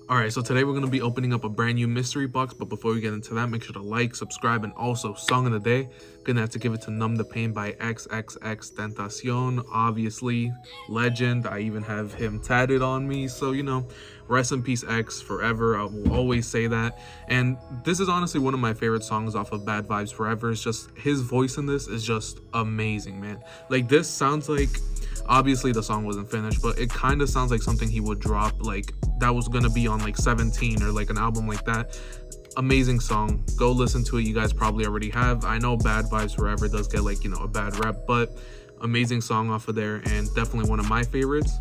Alright, so today we're going to be opening up a brand new mystery box, but before we get into that, make sure to like, subscribe, and also song of the day. Gonna have to give it to Numb the Pain by XXX Tentacion. Obviously, legend. I even have him tatted on me, so you know, rest in peace X forever. I will always say that. And this is honestly one of my favorite songs off of Bad Vibes Forever. It's just, his voice in this is just amazing, man. Like, this sounds like, obviously the song wasn't finished, but it kind of sounds like something he would drop, like that was gonna be on like 17 or like an album like that. Amazing song, go listen to it. You guys probably already have. I know Bad Vibes Forever does get like, you know, a bad rep, but amazing song off of there and definitely one of my favorites.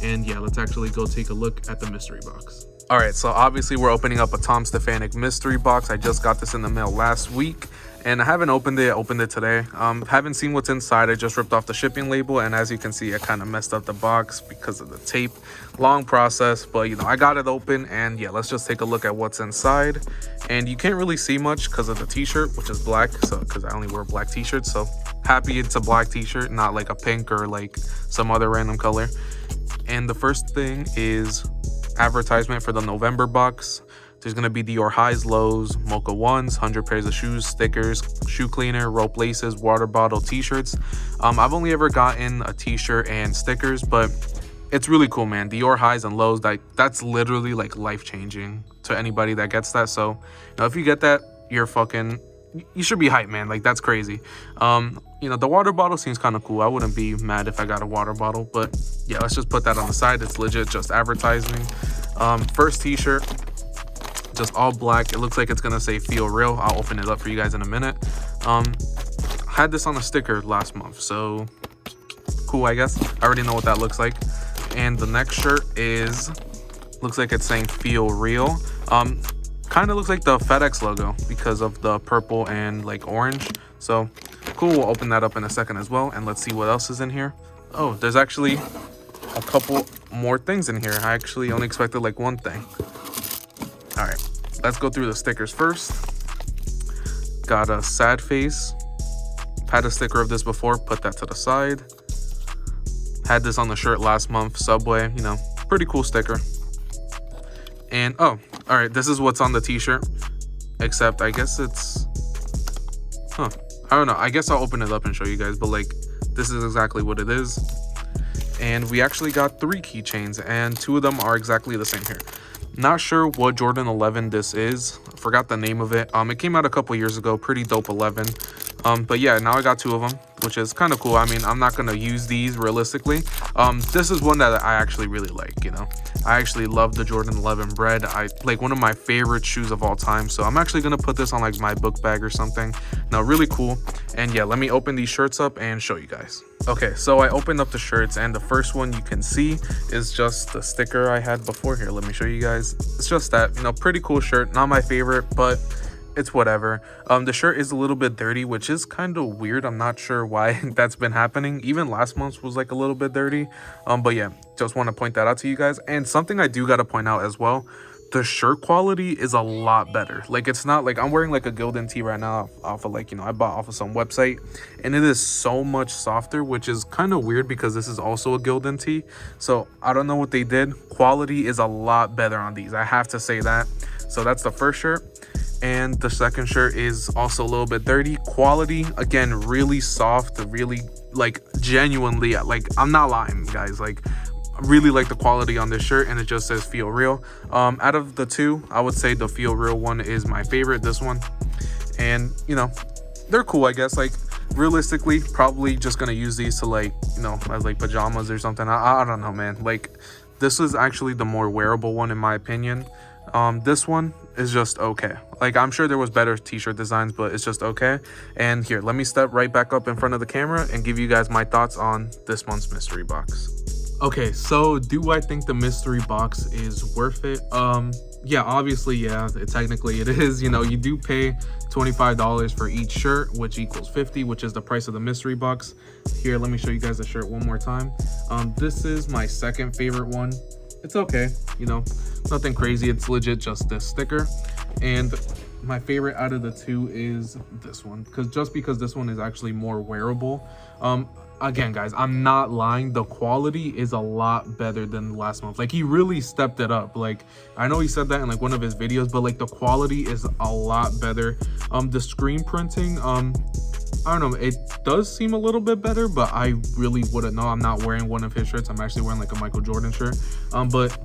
And yeah, let's actually go take a look at the mystery box. All right, so obviously we're opening up a Tom Stefaniuk mystery box. I just got this in the mail last week and I haven't opened it. I opened it today. Haven't seen what's inside. I just ripped off the shipping label, and as you can see, I kind of messed up the box because of the tape. Long process, but you know, I got it open, and yeah, let's just take a look at what's inside. And you can't really see much because of the t-shirt, which is black, so because I only wear black t-shirts, so happy it's a black t-shirt, not like a pink or like some other random color. And the first thing is advertisement for the November box. There's going to be Dior highs, lows, mocha ones, 100 pairs of shoes, stickers, shoe cleaner, rope laces, water bottle, t-shirts. I've only ever gotten a t-shirt and stickers, but it's really cool, man. Dior highs and lows, that's literally like life-changing to anybody that gets that. So, you know, if you get that, you should be hyped, man. Like, that's crazy. You know, the water bottle seems kind of cool. I wouldn't be mad if I got a water bottle, but yeah, let's just put that on the side. It's legit just advertising. First t-shirt, just all black. It looks like it's gonna say feel real. I'll open it up for you guys in a minute. Had this on a sticker last month, so cool, I guess. I already know what that looks like. And the next shirt looks like it's saying feel real. Kind of looks like the FedEx logo because of the purple and like orange. So cool, we'll open that up in a second as well, and let's see what else is in here. Oh, there's actually a couple more things in here. I actually only expected like one thing. All right, let's go through the stickers first. Got a sad face. Had a sticker of this before, put that to the side. Had this on the shirt last month, Subway, you know, pretty cool sticker. And oh, all right, this is what's on the t-shirt, except I guess it's, I don't know. I guess I'll open it up and show you guys, but like, this is exactly what it is. And we actually got 3 keychains, and 2 of them are exactly the same here. Not sure what Jordan 11 this is. I forgot the name of it. It came out a couple years ago. Pretty dope 11. But yeah, now I got 2 of them, which is kind of cool. I mean, I'm not gonna use these realistically. This is one that I actually really like, you know. I actually love the Jordan 11 Bread. Like one of my favorite shoes of all time. So I'm actually gonna put this on like my book bag or something. Now, really cool. And yeah, let me open these shirts up and show you guys. Okay, so I opened up the shirts, and the first one you can see is just the sticker I had before. Here, let me show you guys. It's just that, you know, pretty cool shirt. Not my favorite, but it's whatever. The shirt is a little bit dirty, which is kind of weird. I'm not sure why that's been happening. Even last month's was like a little bit dirty. But yeah, just want to point that out to you guys. And something I do got to point out as well, the shirt quality is a lot better. Like, it's not like I'm wearing like a Gildan tee right now off of like, you know, I bought off of some website, and it is so much softer, which is kind of weird because this is also a Gildan tee. So I don't know what they did. Quality is a lot better on these, I have to say that. So that's the first shirt. And the second shirt is also a little bit dirty. Quality, again, really soft, really like genuinely, like, I'm not lying, guys. Like, I really like the quality on this shirt, and it just says feel real. Out of the 2, I would say the feel real one is my favorite, this one. And you know, they're cool, I guess. Like, realistically, probably just gonna use these to like, you know, as like pajamas or something. I don't know, man. Like, this is actually the more wearable one in my opinion. This one is just okay. Like, I'm sure there was better t-shirt designs, but it's just okay. And here, let me step right back up in front of the camera and give you guys my thoughts on this month's mystery box. Okay, so do I think the mystery box is worth it? Yeah, obviously, yeah, technically it is. You know, you do pay $25 for each shirt, which equals $50, which is the price of the mystery box. Here, let me show you guys the shirt one more time. This is my second favorite one. It's okay, you know, nothing crazy. It's legit just this sticker. And my favorite out of the 2 is this one, because this one is actually more wearable. again, guys, I'm not lying. The quality is a lot better than last month. Like, he really stepped it up. Like, I know he said that in like one of his videos, but like the quality is a lot better. The screen printing, I don't know, it does seem a little bit better, but I really wouldn't know. I'm not wearing one of his shirts. I'm actually wearing like a Michael Jordan shirt. But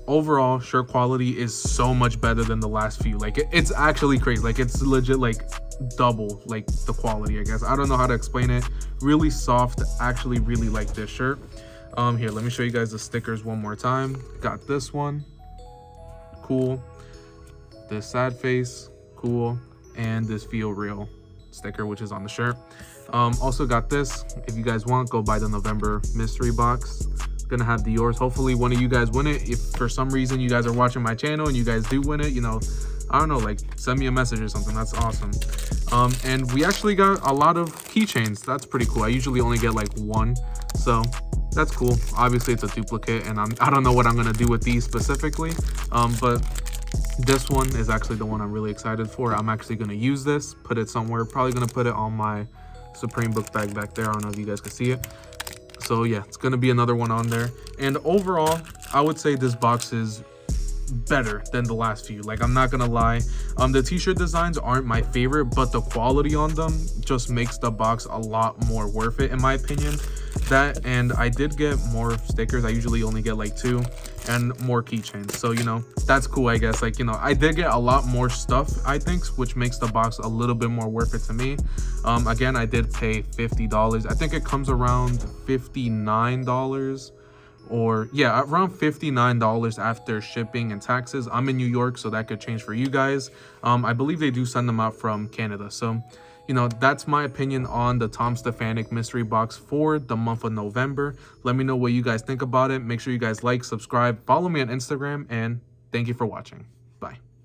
overall, shirt quality is so much better than the last few. Like, it's actually crazy. Like, it's legit like double like the quality, I guess. I don't know how to explain it. Really soft. Actually really like this shirt. Here, let me show you guys the stickers one more time. Got this one, cool. This sad face, cool. And this feel real sticker, which is on the shirt. Also got this. If you guys want, go buy the November mystery box. Gonna have the yours. Hopefully one of you guys win it. If for some reason you guys are watching my channel and you guys do win it, you know, I don't know, like send me a message or something. That's awesome. And we actually got a lot of keychains. That's pretty cool. I usually only get like one, so that's cool. Obviously it's a duplicate, and I don't know what I'm gonna do with these specifically, but this one is actually the one I'm really excited for. I'm actually gonna use this, put it somewhere. Probably gonna put it on my Supreme book bag back there. I don't know if you guys can see it. So yeah, it's gonna be another one on there. And overall, I would say this box is better than the last few. Like, I'm not gonna lie, the t-shirt designs aren't my favorite, but the quality on them just makes the box a lot more worth it, in my opinion. That, and I did get more stickers. I usually only get like 2, and more keychains, so you know, that's cool, I guess. Like, you know, I did get a lot more stuff, I think, which makes the box a little bit more worth it to me. Again, I did pay $50. I think it comes around $59, or yeah, around $59 after shipping and taxes. I'm in New York, so that could change for you guys. I believe they do send them out from Canada. So, you know, that's my opinion on the Tom Stefaniuk mystery box for the month of November. Let me know what you guys think about it. Make sure you guys like, subscribe, follow me on Instagram, and thank you for watching. Bye.